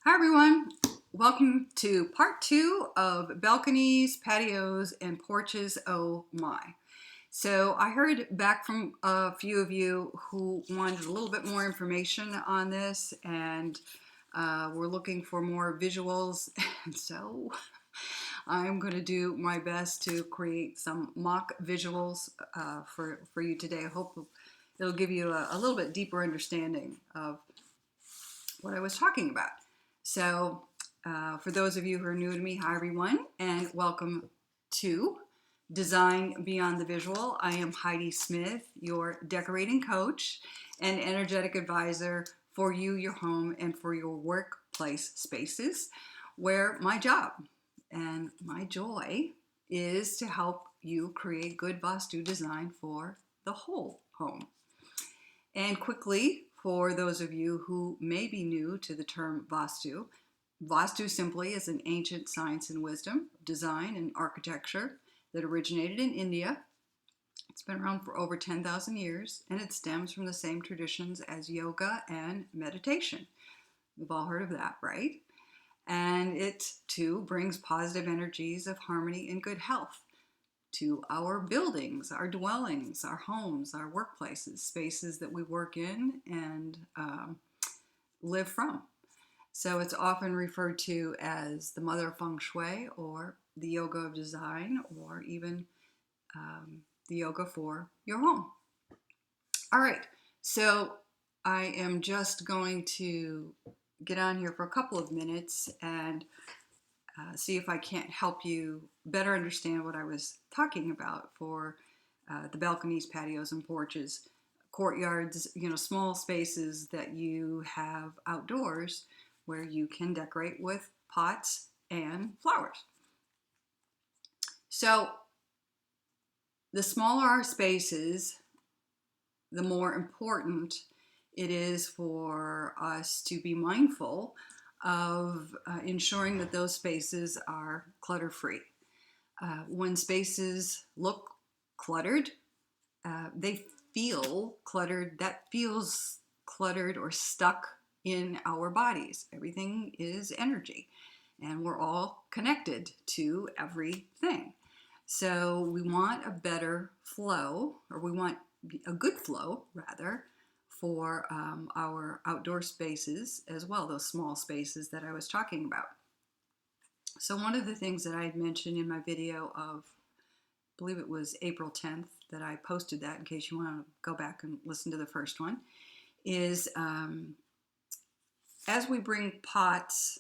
Hi everyone, welcome to part 2 of Balconies, Patios, and Porches, oh my. So I heard back from a few of you who wanted a little bit more information on this and we're looking for more visuals, and so I'm going to do my best to create some mock visuals for you today. I hope it'll give you a little bit deeper understanding of what I was talking about. So for those of you who are new to me, hi everyone, and welcome to Design Beyond the Visual. I am Heidi Smith, your decorating coach and energetic advisor for you, your home, and for your workplace spaces, where my job and my joy is to help you create good Vastu design for the whole home. And quickly, for those of you who may be new to the term Vastu, Vastu simply is an ancient science and wisdom, design and architecture that originated in India. It's been around for over 10,000 years, and it stems from the same traditions as yoga and meditation. We've all heard of that, right? And it too brings positive energies of harmony and good health to our buildings, our dwellings, our homes, our workplaces, spaces that we work in and live from. So it's often referred to as the mother of feng shui, or the yoga of design, or even the yoga for your home. All right, so I am just going to get on here for a couple of minutes and see if I can't help you better understand what I was talking about for the balconies, patios, and porches, courtyards, small spaces that you have outdoors where you can decorate with pots and flowers. So the smaller our spaces, the more important it is for us to be mindful of ensuring that those spaces are clutter-free. When spaces look cluttered, they feel cluttered. That feels cluttered or stuck in our bodies. Everything is energy, and we're all connected to everything. So we want a better flow, or we want a good flow, rather, for our outdoor spaces as well, those small spaces that I was talking about. So one of the things that I had mentioned in my video of, I believe it was April 10th that I posted that, in case you want to go back and listen to the first one, is as we bring pots,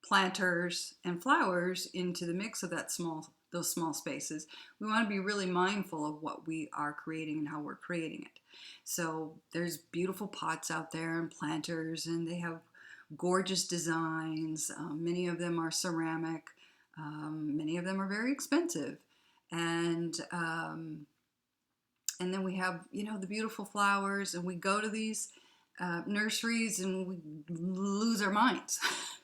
planters, and flowers into the mix of those small spaces, we want to be really mindful of what we are creating and how we're creating it. So there's beautiful pots out there and planters, and they have gorgeous designs. Many of them are ceramic. Many of them are very expensive. And then we have, the beautiful flowers, and we go to these nurseries and we lose our minds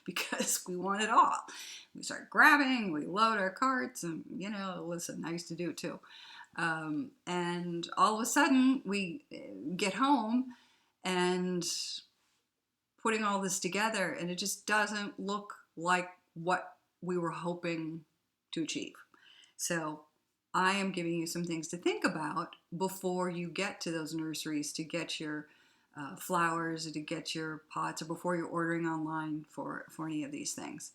because we want it all. We start grabbing, we load our carts, and listen, I used to do it too. And all of a sudden we get home and putting all this together, and it just doesn't look like what we were hoping to achieve. So I am giving you some things to think about before you get to those nurseries to get your flowers, or to get your pots, or before you're ordering online for any of these things.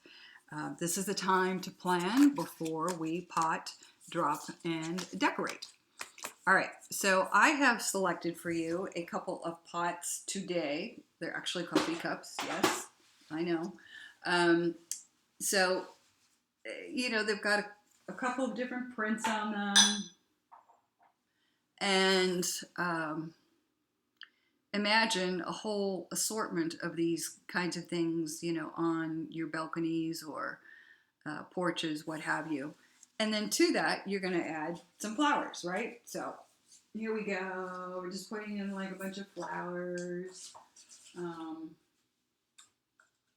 This is the time to plan before we pot, drop, and decorate. All right, so I have selected for you a couple of pots today. They're actually coffee cups, yes, I know. So, they've got a couple of different prints on them. And imagine a whole assortment of these kinds of things, on your balconies or porches, what have you. And then to that, you're going to add some flowers, right? So here we go. We're just putting in like a bunch of flowers.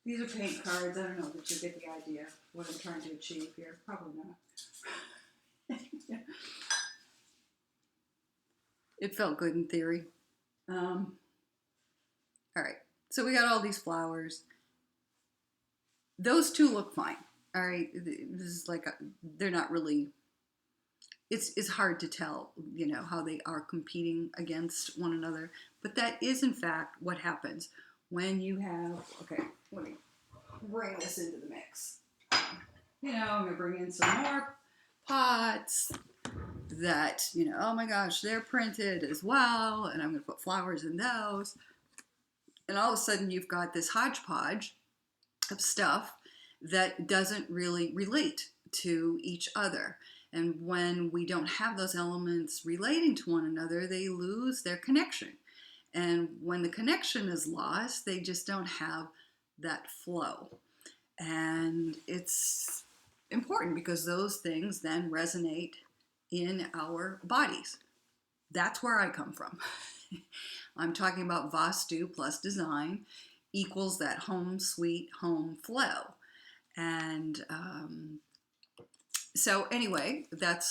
These are paint cards. I don't know, but you get the idea of what I'm trying to achieve here. Probably not. It felt good in theory. All right, so we got all these flowers. those two look fine. All right, this is like they're not really. It's hard to tell, how they are competing against one another. But that is in fact what happens when you have. Okay, let me bring this into the mix. I'm gonna bring in some more pots that, oh my gosh, they're printed as well, and I'm gonna put flowers in those. And all of a sudden you've got this hodgepodge of stuff that doesn't really relate to each other. And when we don't have those elements relating to one another, they lose their connection. And when the connection is lost, they just don't have that flow. And it's important because those things then resonate in our bodies. That's where I come from. I'm talking about Vastu plus design equals that home sweet home flow. And so anyway, that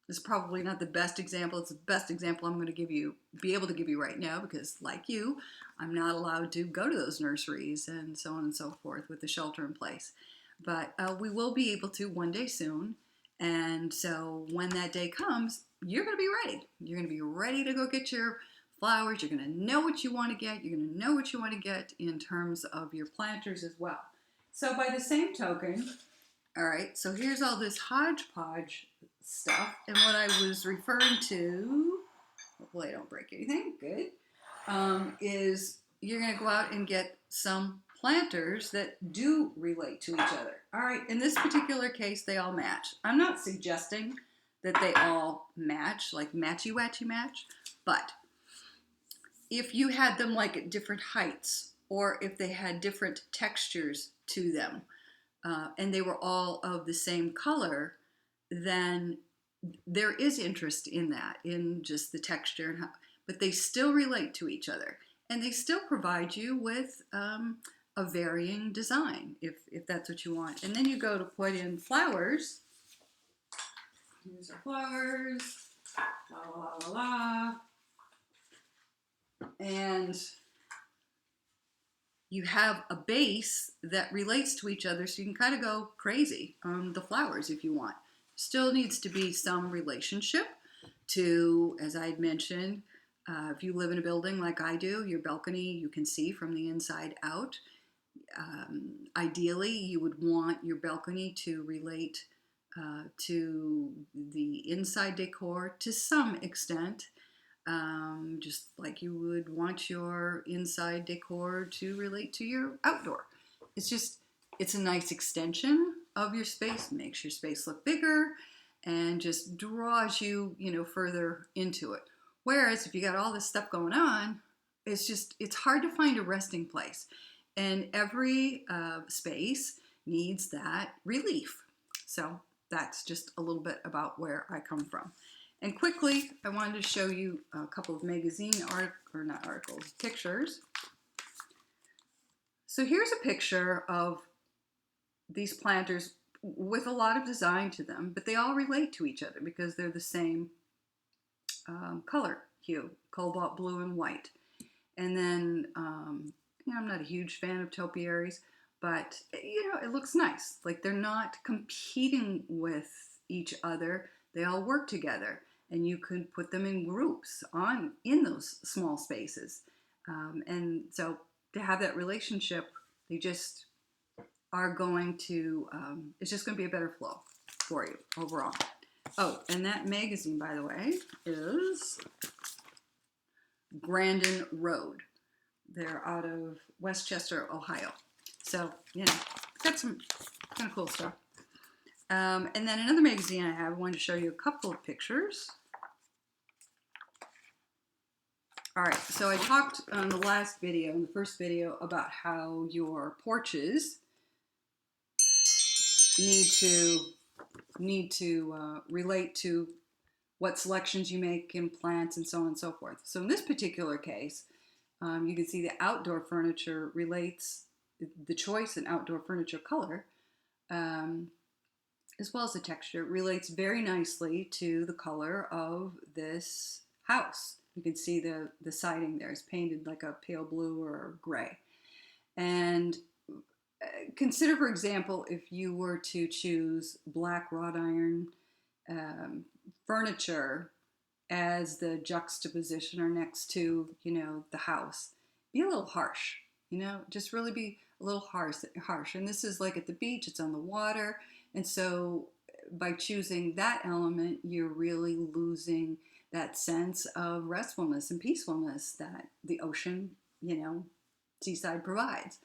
is probably not the best example. It's the best example I'm going to be able to give you right now, because like you, I'm not allowed to go to those nurseries and so on and so forth with the shelter in place. But we will be able to one day soon. And so when that day comes, you're going to be ready. You're going to be ready to go get your flowers. You're going to know what you want to get. You're going to know what you want to get in terms of your planters as well. So by the same token, all right, so here's all this hodgepodge stuff. And what I was referring to, hopefully I don't break anything, good, is you're going to go out and get some planters that do relate to each other. All right, in this particular case, they all match. I'm not suggesting that they all match, like matchy-watchy match, but if you had them like at different heights, or if they had different textures to them, and they were all of the same color, then there is interest in that, in just the texture, and but they still relate to each other. And they still provide you with a varying design, if that's what you want. And then you go to put in flowers. Here's our flowers. La la la la. And you have a base that relates to each other, so you can kind of go crazy on the flowers if you want. Still needs to be some relationship to, as I had mentioned, if you live in a building like I do, your balcony you can see from the inside out. Ideally, you would want your balcony to relate to the inside decor to some extent. Just like you would want your inside decor to relate to your outdoor. It's a nice extension of your space, makes your space look bigger, and just draws you, further into it. Whereas if you got all this stuff going on, it's hard to find a resting place. And every space needs that relief. So that's just a little bit about where I come from. And quickly, I wanted to show you a couple of pictures. So here's a picture of these planters with a lot of design to them, but they all relate to each other because they're the same color hue, cobalt blue and white. And then, I'm not a huge fan of topiaries, but it looks nice. Like they're not competing with each other. They all work together. And you could put them in groups in those small spaces. And so to have that relationship, they just are going to, it's just going to be a better flow for you overall. Oh, and that magazine, by the way, is Grandin Road. They're out of Westchester, Ohio. So, got some kind of cool stuff. And then another magazine I wanted to show you a couple of pictures. All right, so I talked on the first video, about how your porches need to relate to what selections you make in plants and so on and so forth. So in this particular case, you can see the outdoor furniture relates, the choice in outdoor furniture color, as well as the texture, relates very nicely to the color of this house. You can see the siding there is painted like a pale blue or gray. And Consider, for example, if you were to choose black wrought iron um, furniture as the juxtaposition or next to, the house, be a little harsh, just really be a little harsh. And this is like at the beach, it's on the water. And so by choosing that element, you're really losing that sense of restfulness and peacefulness that the ocean, seaside provides.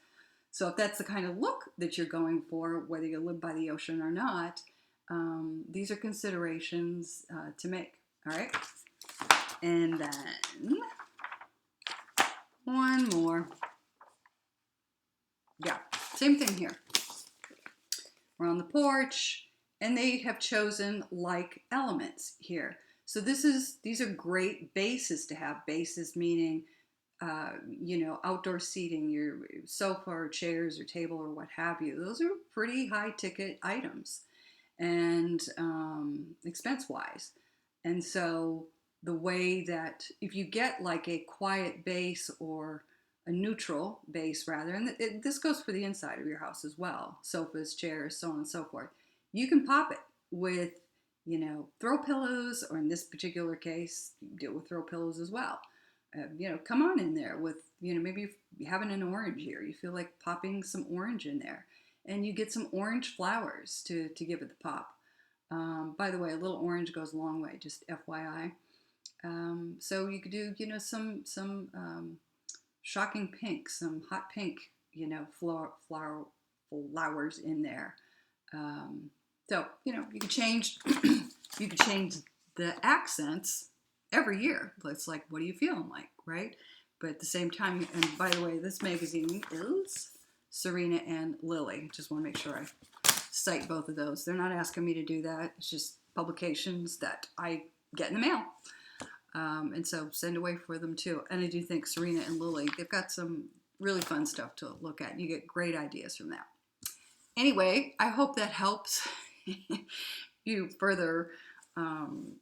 So if that's the kind of look that you're going for, whether you live by the ocean or not, these are considerations to make. All right. And then one more. Yeah, same thing here. We're on the porch, and they have chosen like elements here. So these are great bases to have. Bases meaning, outdoor seating, your sofa or chairs or table or what have you. Those are pretty high ticket items, and expense wise. And so the way that if you get like a quiet base or a neutral base rather, and this goes for the inside of your house as well, sofas, chairs, so on and so forth, you can pop it with, throw pillows, or in this particular case, you deal with throw pillows as well. Come on in there with, maybe you're having an orange here, you feel like popping some orange in there, and you get some orange flowers to give it the pop. By the way, a little orange goes a long way, just FYI. So you could do, some shocking pink, some hot pink, flowers in there. So you could change, you could change the accents every year. It's like, what are you feeling like, right? But at the same time, and by the way, this magazine is Serena and Lily. Just want to make sure I cite both of those. They're not asking me to do that. It's just publications that I get in the mail. And so send away for them too. And I do think Serena and Lily, they've got some really fun stuff to look at. You get great ideas from that. Anyway, I hope that helps you further, in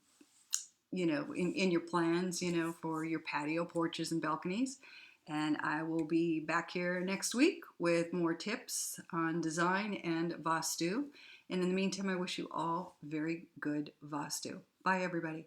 your plans, for your patio, porches, and balconies. And I will be back here next week with more tips on design and Vastu. And in the meantime, I wish you all very good Vastu. Bye, everybody.